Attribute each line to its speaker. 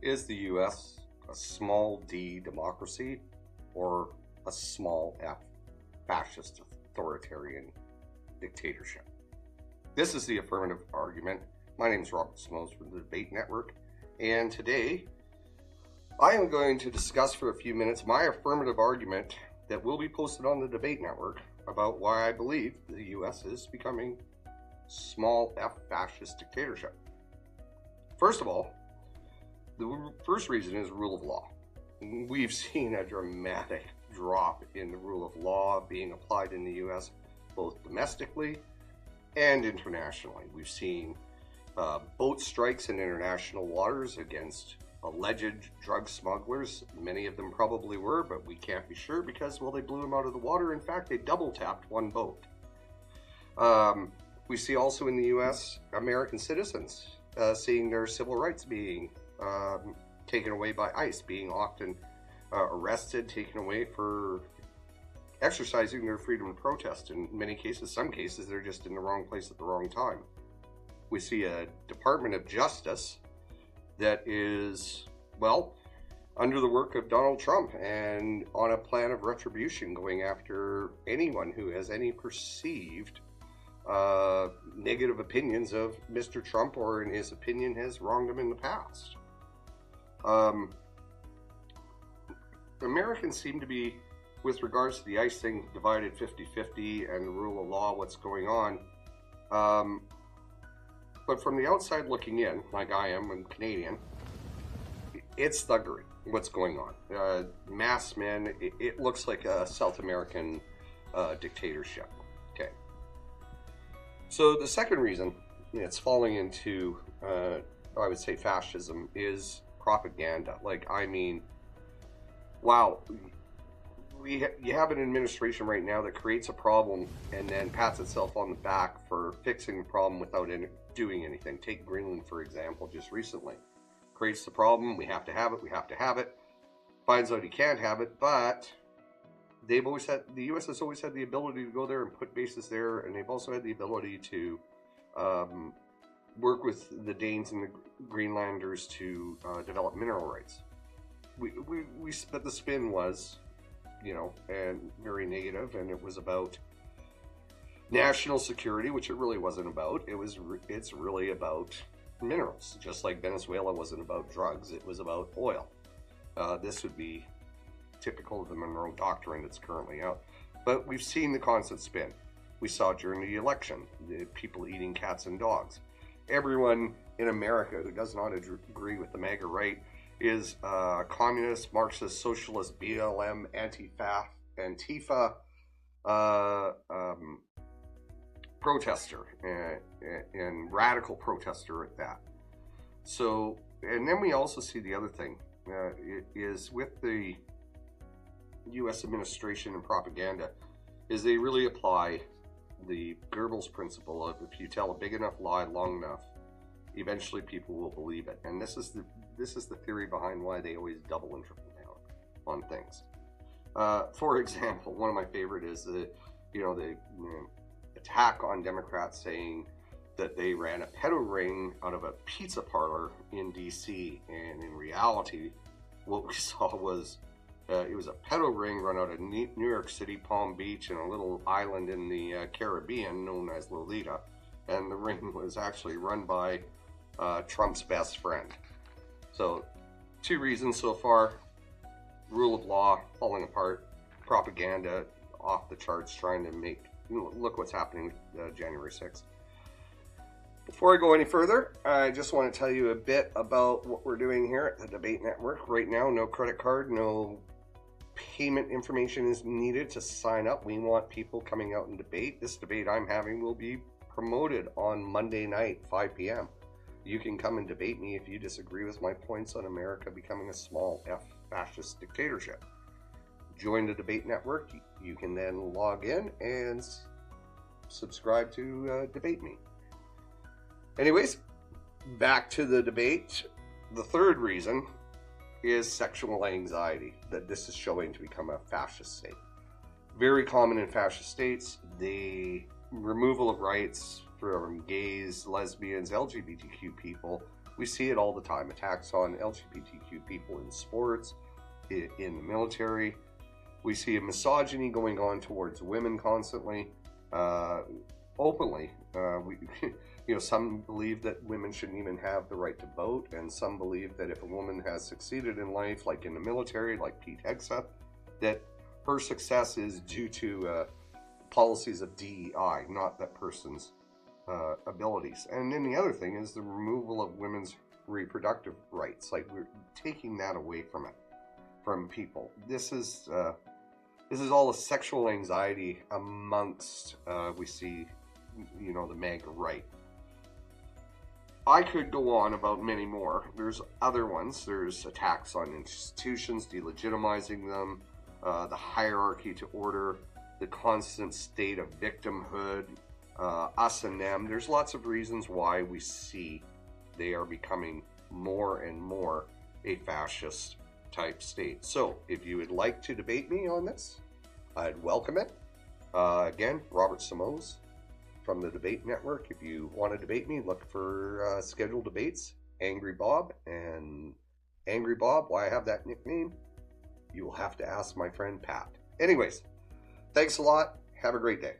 Speaker 1: Is the US a small d democracy or a small f fascist authoritarian dictatorship? This is the Affirmative Argument. My name is Robert Smoes from the Debate Network, and today I am going to discuss for a few minutes my affirmative argument that will be posted on the Debate Network about why I believe the US is becoming small f fascist dictatorship. First of all, the first reason is rule of law. We've seen a dramatic drop in the rule of law being applied in the US, both domestically and internationally. We've seen boat strikes in international waters against alleged drug smugglers. Many of them probably were, but we can't be sure because, well, they blew them out of the water. In fact, they double tapped one boat. We see also in the US, American citizens seeing their civil rights being taken away by ICE, being often arrested, taken away for exercising their freedom to protest. In many cases, some cases, they're just in the wrong place at the wrong time. We see a Department of Justice that is, well, under the work of Donald Trump and on a plan of retribution, going after anyone who has any perceived negative opinions of Mr. Trump, or in his opinion has wronged him in the past. Americans seem to be, with regards to the ICE thing, divided 50-50 and the rule of law, what's going on. But from the outside looking in, like I am, I'm Canadian, it's thuggery, what's going on. Masked men, it looks like a South American dictatorship. Okay. So the second reason it's falling into, I would say, fascism is propaganda. Like, I mean, wow, you have an administration right now that creates a problem and then pats itself on the back for fixing the problem without doing anything. Take Greenland, for example, just recently. Creates the problem, we have to have it, finds out he can't have it, but they've always had, the US has always had the ability to go there and put bases there, and they've also had the ability to work with the Danes and the Greenlanders to develop mineral rights. But the spin was, and very negative, and it was about national security, which it really wasn't about. It's really about minerals, just like Venezuela wasn't about drugs, it was about oil. This would be typical of the Monroe Doctrine that's currently out. But we've seen the constant spin. We saw during the election, the people eating cats and dogs. Everyone in America who does not agree with the MAGA right is communist, Marxist, socialist, BLM, Antifa protester, and radical protester at that. So, and then we also see the other thing is with the US administration and propaganda, is they really apply the Goebbels principle of if you tell a big enough lie long enough, eventually people will believe it. And this is the theory behind why they always double and triple down on things. For example, one of my favorite is the attack on Democrats saying that they ran a pedo ring out of a pizza parlor in DC, and in reality, what we saw was it was a pedo ring run out of New York City, Palm Beach, and a little island in the Caribbean known as Lolita, and the ring was actually run by Trump's best friend. So, two reasons so far: rule of law falling apart, propaganda off the charts, trying to make, look what's happening January 6th. Before I go any further, I just want to tell you a bit about what we're doing here at the Debate Network. Right now, no credit card, no payment information is needed to sign up. We want people coming out and debate. This debate I'm having will be promoted on Monday night, 5 p.m. You can come and debate me if you disagree with my points on America becoming a small f fascist dictatorship. Join the Debate Network. You can then log in and subscribe to debate me. Anyways, back to the debate. The third reason is sexual anxiety, that this is showing to become a fascist state. Very common in fascist states, the removal of rights from gays, lesbians, LGBTQ people We see it all the time. Attacks on LGBTQ people in sports, in the military. We see a misogyny going on towards women constantly, openly. Some believe that women shouldn't even have the right to vote, and some believe that if a woman has succeeded in life, like in the military, like Pete Hegseth, that her success is due to policies of DEI, not that person's abilities. And then the other thing is the removal of women's reproductive rights. Like, we're taking that away from people. This is all a sexual anxiety amongst we see, the MAGA right. I could go on about many more. There's other ones. There's attacks on institutions, delegitimizing them, the hierarchy to order, the constant state of victimhood, us and them. There's lots of reasons why we see they are becoming more and more a fascist type state. So if you would like to debate me on this, I'd welcome it. Again, Robert Simoes from the Debate Network. If you want to debate me, look for scheduled debates. Angry Bob. And Angry Bob, why I have that nickname, you will have to ask my friend Pat. Anyways, thanks a lot. Have a great day.